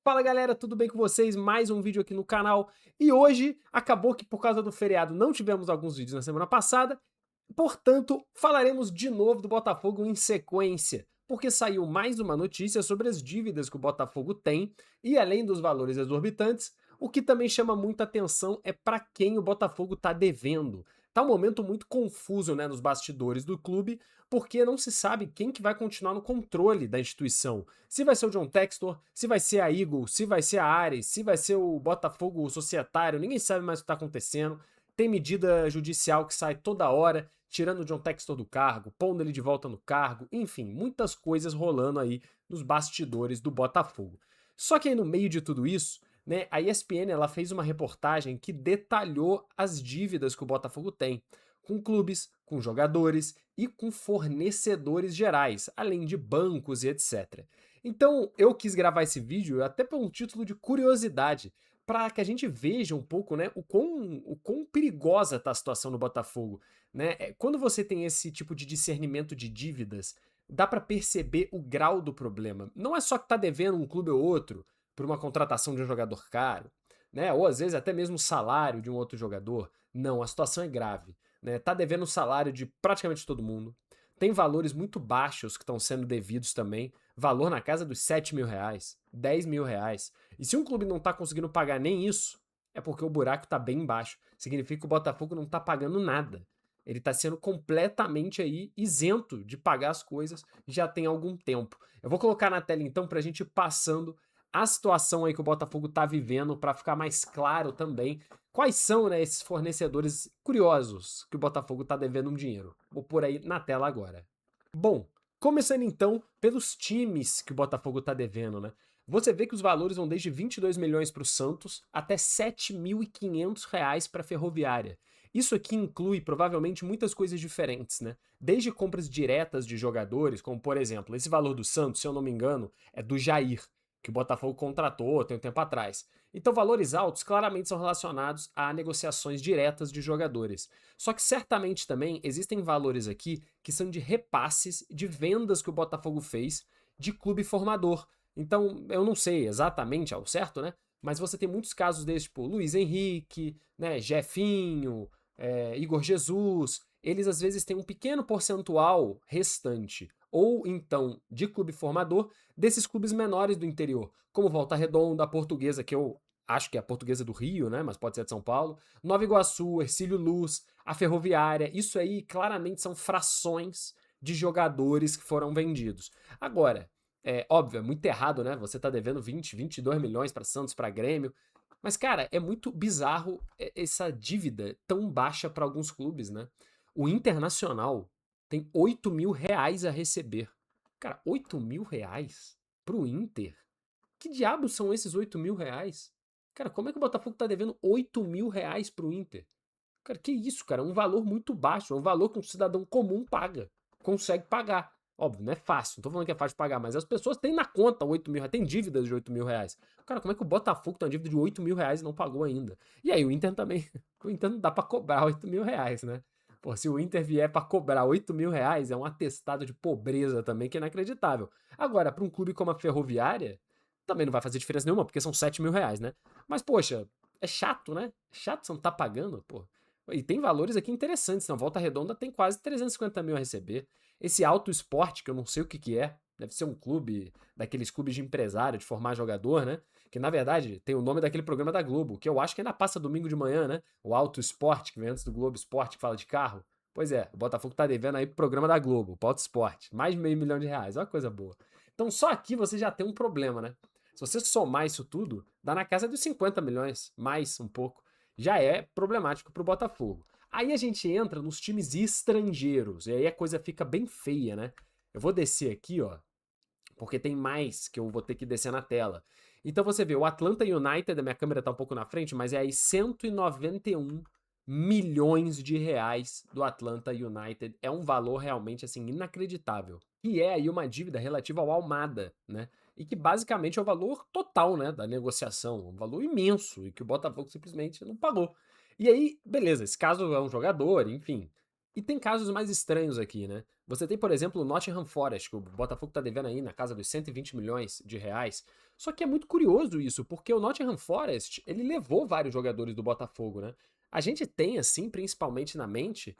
Fala galera, tudo bem com vocês? Mais um vídeo aqui no canal. E hoje acabou que por causa do feriado não tivemos alguns vídeos na semana passada, portanto falaremos de novo do Botafogo em sequência, porque saiu mais uma notícia sobre as dívidas que o Botafogo tem e além dos valores exorbitantes, o que também chama muita atenção é para quem o Botafogo está devendo. Tá um momento muito confuso, né, nos bastidores do clube, porque não se sabe quem que vai continuar no controle da instituição. Se vai ser o John Textor, se vai ser a Eagle, se vai ser a Ares, se vai ser o Botafogo Societário, ninguém sabe mais o que está acontecendo. Tem medida judicial que sai toda hora, tirando o John Textor do cargo, pondo ele de volta no cargo, enfim, muitas coisas rolando aí nos bastidores do Botafogo. Só que aí no meio de tudo isso, né, a ESPN ela fez uma reportagem que detalhou as dívidas que o Botafogo tem com clubes, com jogadores e com fornecedores gerais, além de bancos e etc. Então eu quis gravar esse vídeo até pelo título de curiosidade, para que a gente veja um pouco, né, o quão perigosa está a situação no Botafogo, né? Quando você tem esse tipo de discernimento de dívidas, dá para perceber o grau do problema. Não é só que tá devendo um clube ou outro por uma contratação de um jogador caro, né? Ou às vezes até mesmo o salário de um outro jogador. Não, a situação é grave, né? Tá devendo o salário de praticamente todo mundo. Tem valores muito baixos que estão sendo devidos também. Valor na casa dos R$ 7.000, R$ 10.000. E se um clube não tá conseguindo pagar nem isso, é porque o buraco tá bem baixo. Significa que o Botafogo não tá pagando nada. Ele tá sendo completamente aí isento de pagar as coisas já tem algum tempo. Eu vou colocar na tela então pra gente ir passando a situação aí que o Botafogo tá vivendo para ficar mais claro também quais são, né, esses fornecedores curiosos que o Botafogo tá devendo um dinheiro. Vou pôr aí na tela agora. Bom, começando então pelos times que o Botafogo tá devendo, né? Você vê que os valores vão desde 22 milhões para o Santos até 7.500 reais para a Ferroviária. Isso aqui inclui provavelmente muitas coisas diferentes, né? Desde compras diretas de jogadores, como por exemplo, esse valor do Santos, se eu não me engano, é do Jair, que o Botafogo contratou tem um tempo atrás. Então, valores altos claramente são relacionados a negociações diretas de jogadores. Só que certamente também existem valores aqui que são de repasses de vendas que o Botafogo fez de clube formador. Então, eu não sei exatamente ao certo, né? Mas você tem muitos casos desses, tipo Luiz Henrique, né, Jefinho, Igor Jesus. Eles às vezes têm um pequeno percentual restante, ou então de clube formador, desses clubes menores do interior, como Volta Redonda, a Portuguesa, que eu acho que é a Portuguesa do Rio, né, mas pode ser de São Paulo, Nova Iguaçu, Hercílio Luz, a Ferroviária, isso aí claramente são frações de jogadores que foram vendidos. Agora, é óbvio, é muito errado, né, você tá devendo 20, 22 milhões para Santos, para Grêmio, mas cara, é muito bizarro essa dívida tão baixa para alguns clubes, né? O Internacional tem 8.000 reais a receber. Cara, 8.000 reais pro Inter? Que diabos são esses 8.000 reais? Cara, como é que o Botafogo tá devendo 8.000 reais pro Inter? Cara, que isso, cara? É um valor muito baixo. É um valor que um cidadão comum paga. Consegue pagar. Óbvio, não é fácil. Não tô falando que é fácil de pagar, mas as pessoas têm na conta 8.000 reais. Tem dívidas de 8.000 reais. Cara, como é que o Botafogo tem uma dívida de 8.000 reais e não pagou ainda? E aí, o Inter também. O Inter não dá pra cobrar 8.000 reais, né? Pô, se o Inter vier pra cobrar 8.000 reais, é um atestado de pobreza também que é inacreditável. Agora, pra um clube como a Ferroviária, também não vai fazer diferença nenhuma, porque são 7.000 reais, né? Mas, poxa, é chato, né? É chato você não tá pagando, pô. E tem valores aqui interessantes, não? Volta Redonda tem quase 350 mil a receber. Esse Auto Esporte, que eu não sei o que que é, deve ser um clube, daqueles clubes de empresário, de formar jogador, né? Que na verdade tem o nome daquele programa da Globo, que eu acho que ainda passa domingo de manhã, né? O Auto Esporte, que vem antes do Globo Esporte, que fala de carro. Pois é, o Botafogo tá devendo aí pro programa da Globo, pro Auto Esporte. Mais de meio milhão de reais, olha que coisa boa. Então só aqui você já tem um problema, né? Se você somar isso tudo, dá na casa dos 50 milhões, mais um pouco já é problemático para o Botafogo. Aí a gente entra nos times estrangeiros, e aí a coisa fica bem feia, né? Eu vou descer aqui, ó, porque tem mais que eu vou ter que descer na tela. Então você vê, o Atlanta United, a minha câmera tá um pouco na frente, mas é aí 191 milhões de reais do Atlanta United. É um valor realmente assim inacreditável. E é aí uma dívida relativa ao Almada, né? E que basicamente é o valor total, né, da negociação, um valor imenso e que o Botafogo simplesmente não pagou. E aí, beleza, esse caso é um jogador, enfim, E tem casos mais estranhos aqui, né? Você tem, por exemplo, o Nottingham Forest, que o Botafogo tá devendo aí na casa dos 120 milhões de reais. Só que é muito curioso isso, porque o Nottingham Forest, ele levou vários jogadores do Botafogo, né? A gente tem, assim, principalmente na mente,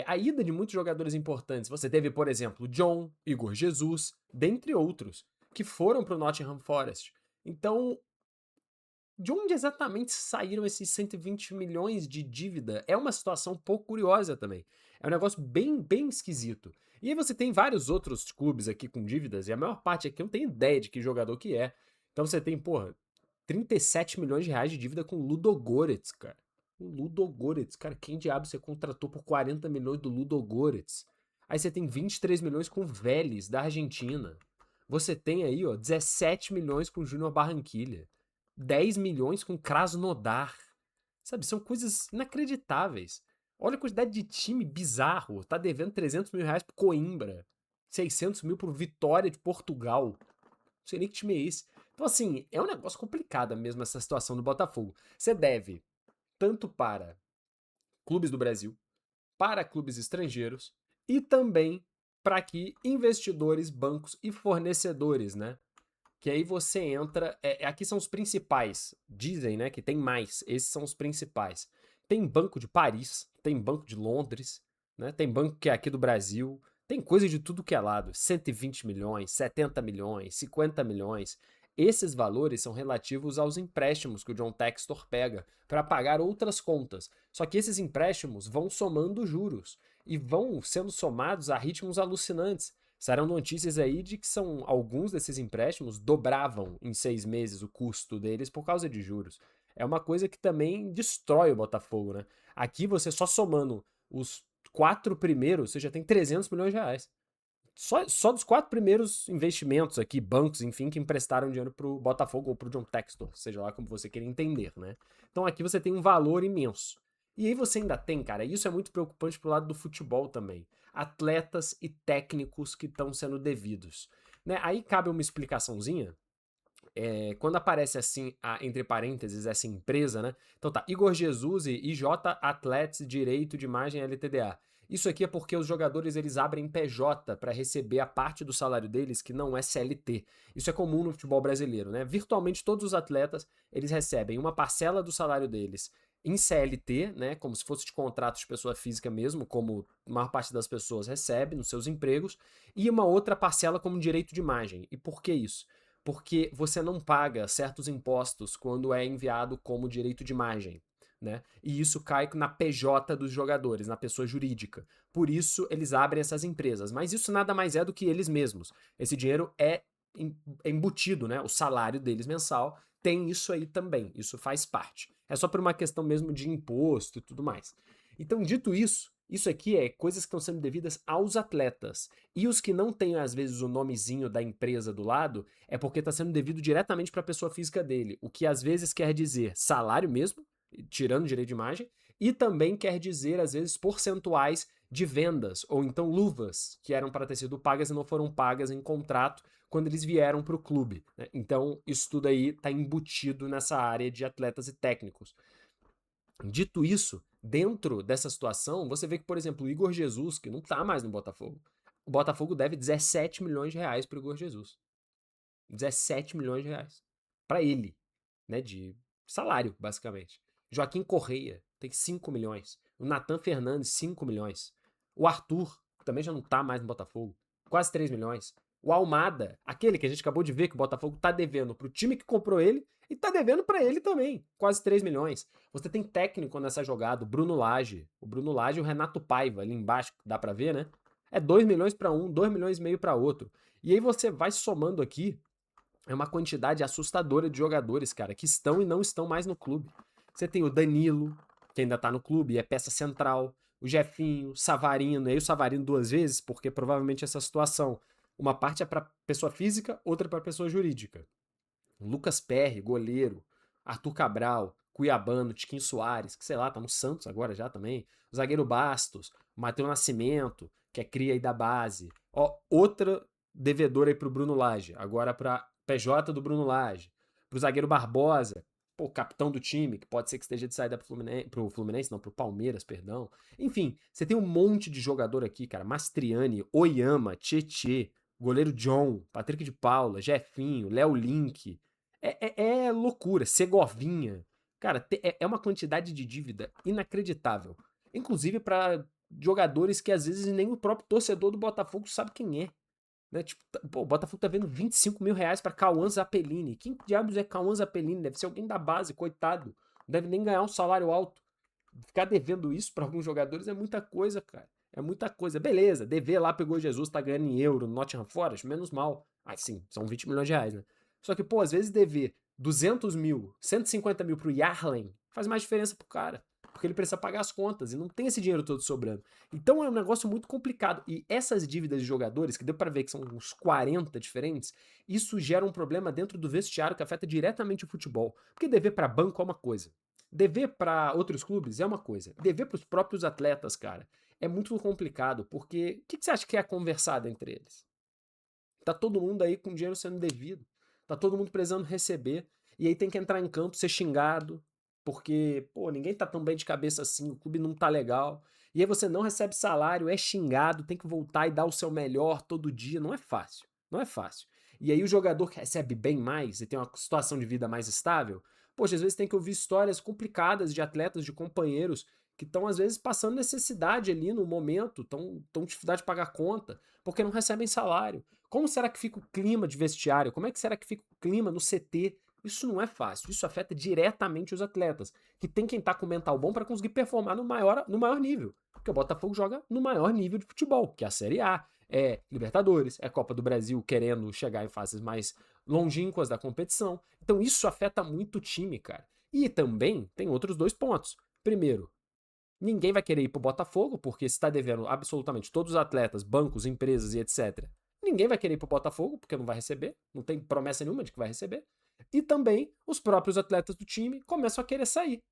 a ida de muitos jogadores importantes. Você teve, por exemplo, John, Igor Jesus, dentre outros, que foram pro Nottingham Forest. Então, de onde exatamente saíram esses 120 milhões de dívida? É uma situação um pouco curiosa também. É um negócio bem esquisito. E aí você tem vários outros clubes aqui com dívidas, e a maior parte aqui eu não tem ideia de que jogador que é. Então você tem, porra, 37 milhões de reais de dívida com o Ludogorets, cara. O Ludogorets, cara, quem diabo você contratou por 40 milhões do Ludogorets? Aí você tem 23 milhões com o Vélez, da Argentina. Você tem aí, ó, 17 milhões com o Júnior Barranquilla. 10 milhões com Krasnodar. Sabe, são coisas inacreditáveis. Olha a quantidade de time bizarro. Tá devendo 300 mil reais pro Coimbra. 600 mil pro Vitória de Portugal. Não sei nem que time é esse. Então, assim, é um negócio complicado mesmo essa situação do Botafogo. Você deve tanto para clubes do Brasil, para clubes estrangeiros e também para que investidores, bancos e fornecedores, né? Que aí você entra. Aqui são os principais. Dizem, né, que tem mais. Esses são os principais. Tem banco de Paris, tem banco de Londres, né? Tem banco que é aqui do Brasil. Tem coisa de tudo que é lado. 120 milhões, 70 milhões, 50 milhões. Esses valores são relativos aos empréstimos que o John Textor pega para pagar outras contas. Só que esses empréstimos vão somando juros e vão sendo somados a ritmos alucinantes. Saíram notícias aí de que são alguns desses empréstimos dobravam em 6 meses o custo deles por causa de juros. É uma coisa que também destrói o Botafogo, né? Aqui você só somando os 4 primeiros, você já tem 300 milhões de reais. Só dos 4 primeiros investimentos aqui, bancos, enfim, que emprestaram dinheiro pro Botafogo ou pro John Textor, seja lá como você queira entender, né? Então aqui você tem um valor imenso. E aí você ainda tem, cara, isso é muito preocupante pro lado do futebol também. Atletas e técnicos que estão sendo devidos. Né? Aí cabe uma explicaçãozinha. Quando aparece assim, entre parênteses, essa empresa, né? Então tá, Igor Jesus e IJ Athletes Direito de Imagem LTDA. Isso aqui é porque os jogadores eles abrem PJ para receber a parte do salário deles que não é CLT. Isso é comum no futebol brasileiro, né? Virtualmente todos os atletas eles recebem uma parcela do salário deles em CLT, né? Como se fosse de contrato de pessoa física mesmo, como a maior parte das pessoas recebe nos seus empregos, e uma outra parcela como direito de imagem. E por que isso? Porque você não paga certos impostos quando é enviado como direito de imagem. Né? E isso cai na PJ dos jogadores, na pessoa jurídica. Por isso eles abrem essas empresas. Mas isso nada mais é do que eles mesmos. Esse dinheiro é embutido, né? O salário deles mensal tem isso aí também. Isso faz parte. É só por uma questão mesmo de imposto e tudo mais. Então, dito isso, isso aqui é coisas que estão sendo devidas aos atletas. E os que não têm, às vezes, o nomezinho da empresa do lado, é porque está sendo devido diretamente para a pessoa física dele. O que às vezes quer dizer salário mesmo, tirando direito de imagem, e também quer dizer, às vezes, percentuais de vendas, ou então luvas, que eram para ter sido pagas e não foram pagas em contrato quando eles vieram para o clube. Né? Então, isso tudo aí está embutido nessa área de atletas e técnicos. Dito isso, dentro dessa situação, você vê que, por exemplo, o Igor Jesus, que não tá mais no Botafogo, o Botafogo deve 17 milhões de reais pro Igor Jesus. 17 milhões de reais. Pra ele, né, de salário, basicamente. Joaquim Correia tem 5 milhões. O Nathan Fernandes, 5 milhões. O Arthur, que também já não tá mais no Botafogo, quase 3 milhões. O Almada, aquele que a gente acabou de ver que o Botafogo tá devendo pro time que comprou ele e tá devendo pra ele também, quase 3 milhões. Você tem técnico nessa jogada, o Bruno Lage. O Bruno Lage e o Renato Paiva, ali embaixo, dá pra ver, né? É 2 milhões pra um, 2 milhões e meio pra outro. E aí você vai somando aqui, é uma quantidade assustadora de jogadores, cara, que estão e não estão mais no clube. Você tem o Danilo, que ainda tá no clube e é peça central. O Jefinho, Savarino, e aí o Savarino 2 vezes, porque provavelmente essa situação, uma parte é para pessoa física, outra é para pessoa jurídica. Lucas Perry, goleiro. Arthur Cabral, Cuiabano, Tiquinho Soares, que sei lá, tá no Santos agora já também. O zagueiro Bastos, o Matheus Nascimento, que é cria aí da base. Ó, outra devedora aí pro Bruno Lage, agora pra PJ do Bruno Lage. Pro zagueiro Barbosa, pô, capitão do time, que pode ser que esteja de saída pro Fluminense, não, pro Palmeiras, perdão. Enfim, você tem um monte de jogador aqui, cara. Mastriani, Oyama, Tietê, goleiro John, Patrick de Paula, Jefinho, Léo Link. É loucura. Segovinha. Cara, é uma quantidade de dívida inacreditável. Inclusive para jogadores que às vezes nem o próprio torcedor do Botafogo sabe quem é. Né? Tipo, pô, o Botafogo tá vendo 25 mil reais pra Cauã Zappellini. Quem diabos é Cauã Zappellini? Deve ser alguém da base, coitado. Não deve nem ganhar um salário alto. Ficar devendo isso pra alguns jogadores é muita coisa, cara. É muita coisa. Beleza, dever lá pegou Jesus, tá ganhando em euro no Nottingham Forest, menos mal. Ah, sim, são 20 milhões de reais, né? Só que, pô, às vezes dever 200 mil, 150 mil pro Yarlen faz mais diferença pro cara. Porque ele precisa pagar as contas e não tem esse dinheiro todo sobrando. Então é um negócio muito complicado. E essas dívidas de jogadores, que deu para ver que são uns 40 diferentes, isso gera um problema dentro do vestiário que afeta diretamente o futebol. Porque dever para banco é uma coisa. Dever para outros clubes é uma coisa. Dever para os próprios atletas, cara, é muito complicado. Porque o que você acha que é conversado entre eles? Tá todo mundo aí com dinheiro sendo devido. Tá todo mundo precisando receber. E aí tem que entrar em campo, ser xingado. Porque, pô, ninguém tá tão bem de cabeça assim, o clube não tá legal. E aí você não recebe salário, é xingado, tem que voltar e dar o seu melhor todo dia. Não é fácil. Não é fácil. E aí o jogador que recebe bem mais e tem uma situação de vida mais estável, poxa, às vezes tem que ouvir histórias complicadas de atletas, de companheiros que estão às vezes passando necessidade ali no momento, estão dificuldade de pagar conta, porque não recebem salário. Como será que fica o clima de vestiário? Como é que será que fica o clima no CT? Isso não é fácil, isso afeta diretamente os atletas, que tem quem tá com mental bom para conseguir performar no maior nível. Porque o Botafogo joga no maior nível de futebol, que é a Série A, é Libertadores, é Copa do Brasil querendo chegar em fases mais longínquas da competição. Então isso afeta muito o time, cara. E também tem outros dois pontos. Primeiro, ninguém vai querer ir pro Botafogo, porque se está devendo absolutamente todos os atletas, bancos, empresas e etc. Ninguém vai querer ir pro Botafogo, porque não vai receber, não tem promessa nenhuma de que vai receber. E também os próprios atletas do time começam a querer sair.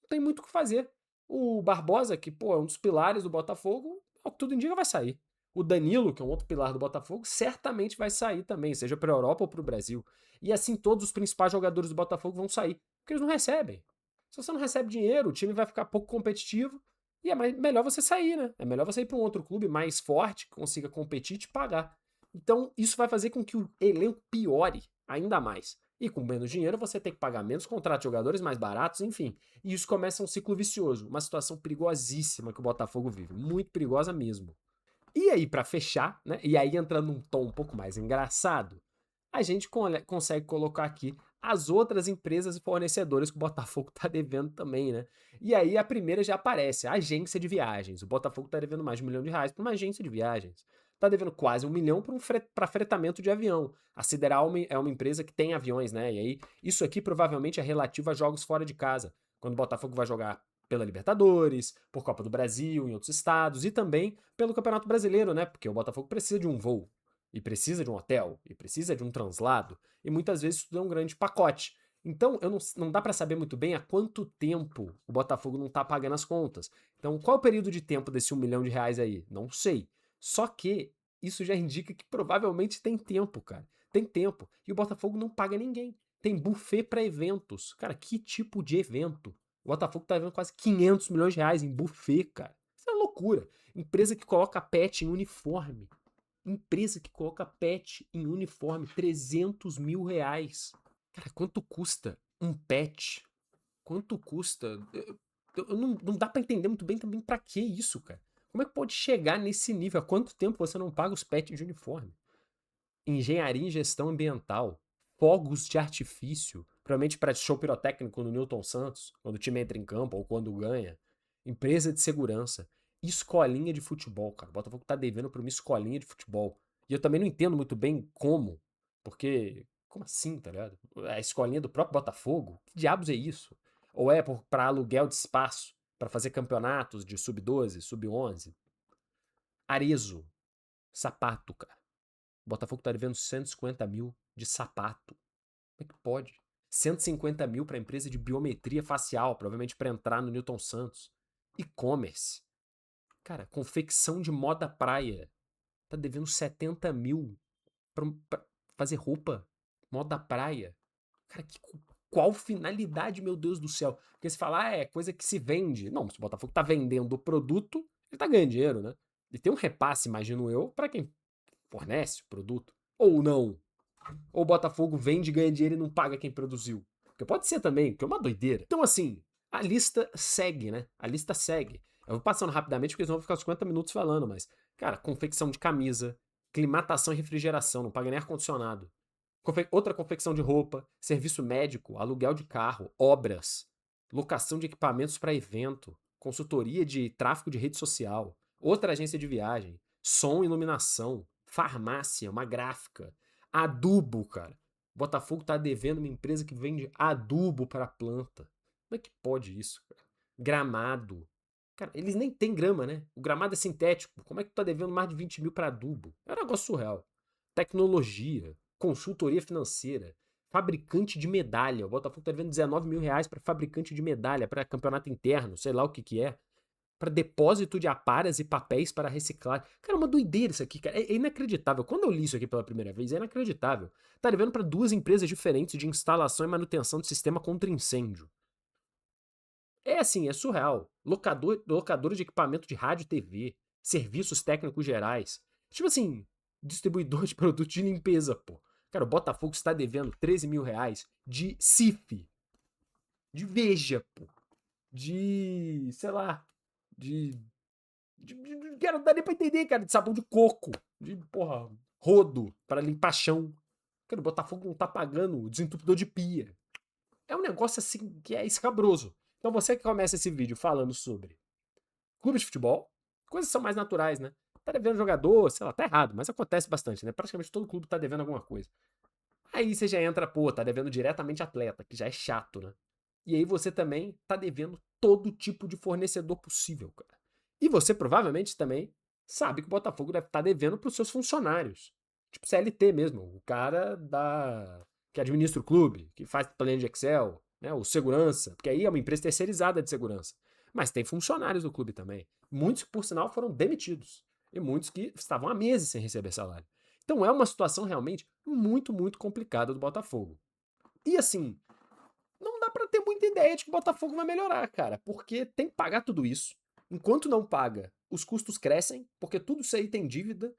Não tem muito o que fazer. O Barbosa, que pô, é um dos pilares do Botafogo, ao que tudo indica vai sair. O Danilo, que é um outro pilar do Botafogo, certamente vai sair também, seja para a Europa ou para o Brasil. E assim todos os principais jogadores do Botafogo vão sair, porque eles não recebem. Se você não recebe dinheiro, o time vai ficar pouco competitivo e é melhor você sair, né? É melhor você ir para um outro clube mais forte, que consiga competir e te pagar. Então, isso vai fazer com que o elenco piore ainda mais. E com menos dinheiro, você tem que pagar menos contratos de jogadores mais baratos, enfim. E isso começa um ciclo vicioso, uma situação perigosíssima que o Botafogo vive, muito perigosa mesmo. E aí, para fechar, né? E aí entrando num tom um pouco mais engraçado, a gente consegue colocar aqui as outras empresas e fornecedores que o Botafogo tá devendo também, né? E aí a primeira já aparece, a agência de viagens. O Botafogo tá devendo mais de R$ 1 milhão para uma agência de viagens. Tá devendo quase R$ 1 milhão para fretamento de avião. A Sideral é uma empresa que tem aviões, né? E aí isso aqui provavelmente é relativo a jogos fora de casa. Quando o Botafogo vai jogar pela Libertadores, por Copa do Brasil, em outros estados e também pelo Campeonato Brasileiro, né? Porque o Botafogo precisa de um voo e precisa de um hotel, e precisa de um translado, e muitas vezes isso é um grande pacote. Então, não dá para saber muito bem há quanto tempo o Botafogo não tá pagando as contas. Então, qual é o período de tempo desse R$ 1 milhão aí? Não sei. Só que isso já indica que provavelmente tem tempo, cara. Tem tempo. E o Botafogo não paga ninguém. Tem buffet para eventos. Cara, que tipo de evento? O Botafogo tá vendo quase R$ 500 milhões em buffet, cara. Isso é loucura. Empresa que coloca pet em uniforme. Empresa que coloca pet em uniforme, R$ 300 mil. Cara, quanto custa um pet? Quanto custa? Não dá pra entender muito bem também pra que isso, cara. Como é que pode chegar nesse nível? Há quanto tempo você não paga os pets de uniforme? Engenharia e gestão ambiental. Fogos de artifício. Provavelmente para show pirotécnico no Newton Santos, quando o time entra em campo ou quando ganha. Empresa de segurança. Escolinha de futebol, cara. O Botafogo tá devendo pra uma escolinha de futebol. E eu também não entendo muito bem como. Porque, como assim, tá ligado? A escolinha do próprio Botafogo? Que diabos é isso? Ou é pra aluguel de espaço? Pra fazer campeonatos de sub-12, sub-11? Arezo. Sapato, cara. O Botafogo tá devendo 150 mil de sapato. Como é que pode? 150 mil pra empresa de biometria facial, provavelmente pra entrar no Newton Santos. E-commerce. Cara, confecção de moda praia. Tá devendo 70 mil pra fazer roupa. Moda praia. Cara, que qual finalidade, meu Deus do céu? Porque se falar, é coisa que se vende. Não, se o Botafogo tá vendendo o produto, ele tá ganhando dinheiro, né? E tem um repasse, imagino eu, para quem fornece o produto. Ou não. Ou o Botafogo vende, ganha dinheiro e não paga quem produziu. Porque pode ser também, que é uma doideira. Então, assim, a lista segue, né? A lista segue. Eu vou passando rapidamente, porque senão eu vou ficar 50 minutos falando, mas, cara, confecção de camisa, climatação e refrigeração, não paga nem ar-condicionado. Outra confecção de roupa, serviço médico, aluguel de carro, obras, locação de equipamentos para evento, consultoria de tráfego de rede social, outra agência de viagem, som e iluminação, farmácia, uma gráfica, adubo, cara. Botafogo tá devendo uma empresa que vende adubo para planta. Como é que pode isso, cara? Gramado. Cara, eles nem têm grama, né? O gramado é sintético. Como é que tu tá devendo mais de 20 mil para adubo? É um negócio surreal. Tecnologia, consultoria financeira, fabricante de medalha. O Botafogo tá devendo 19 mil reais para fabricante de medalha, para campeonato interno, sei lá o que que é. Para depósito de aparas e papéis para reciclar. Cara, é uma doideira isso aqui, cara. É inacreditável. Quando eu li isso aqui pela primeira vez, é inacreditável. Tá devendo para 2 empresas diferentes de instalação e manutenção de sistema contra incêndio. É assim, é surreal. Locador de equipamento de rádio e TV, serviços técnicos gerais. Tipo assim, distribuidor de produtos de limpeza, pô. Cara, o Botafogo está devendo 13 mil reais de CIF, de Veja, pô. De, sei lá, cara, não dá nem pra entender, cara, de sabão de coco, de, porra, rodo para limpar chão. Cara, o Botafogo não tá pagando o desentupidor de pia. É um negócio assim que é escabroso. Então você que começa esse vídeo falando sobre clube de futebol, coisas que são mais naturais, né? Tá devendo jogador, sei lá, tá errado, mas acontece bastante, né? Praticamente todo clube tá devendo alguma coisa. Aí você já entra, pô, tá devendo diretamente atleta, que já é chato, né? E aí você também tá devendo todo tipo de fornecedor possível, cara. E você provavelmente também sabe que o Botafogo deve estar devendo pros seus funcionários. Tipo CLT mesmo, o cara que administra o clube, que faz planilha de Excel, né, o segurança, porque aí é uma empresa terceirizada de segurança. Mas tem funcionários do clube também. Muitos, por sinal, foram demitidos. E muitos que estavam há meses sem receber salário. Então é uma situação realmente muito, muito complicada do Botafogo. E assim, não dá pra ter muita ideia de que o Botafogo vai melhorar, cara, porque tem que pagar tudo isso. Enquanto não paga, os custos crescem, porque tudo isso aí tem dívida,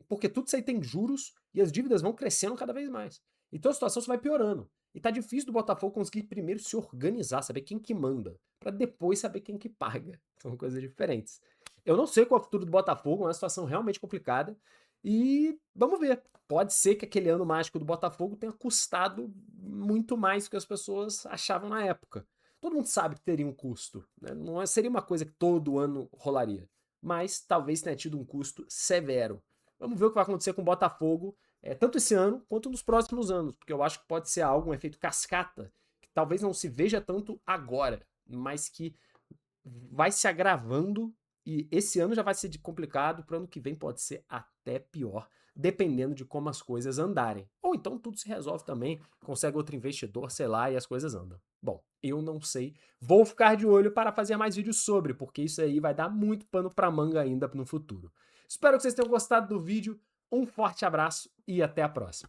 porque tudo isso aí tem juros e as dívidas vão crescendo cada vez mais. Então a situação só vai piorando. E tá difícil do Botafogo conseguir primeiro se organizar, saber quem que manda, pra depois saber quem que paga. São coisas diferentes. Eu não sei qual é o futuro do Botafogo, é uma situação realmente complicada. E vamos ver. Pode ser que aquele ano mágico do Botafogo tenha custado muito mais do que as pessoas achavam na época. Todo mundo sabe que teria um custo, né? Não seria uma coisa que todo ano rolaria. Mas talvez tenha tido um custo severo. Vamos ver o que vai acontecer com o Botafogo, tanto esse ano quanto nos próximos anos, porque eu acho que pode ser algo, um efeito cascata, que talvez não se veja tanto agora, mas que vai se agravando e esse ano já vai ser complicado, para o ano que vem pode ser até pior, dependendo de como as coisas andarem. Ou então tudo se resolve também, consegue outro investidor, sei lá, e as coisas andam. Bom, eu não sei. Vou ficar de olho para fazer mais vídeos sobre, porque isso aí vai dar muito pano para manga ainda no futuro. Espero que vocês tenham gostado do vídeo. Um forte abraço e até a próxima.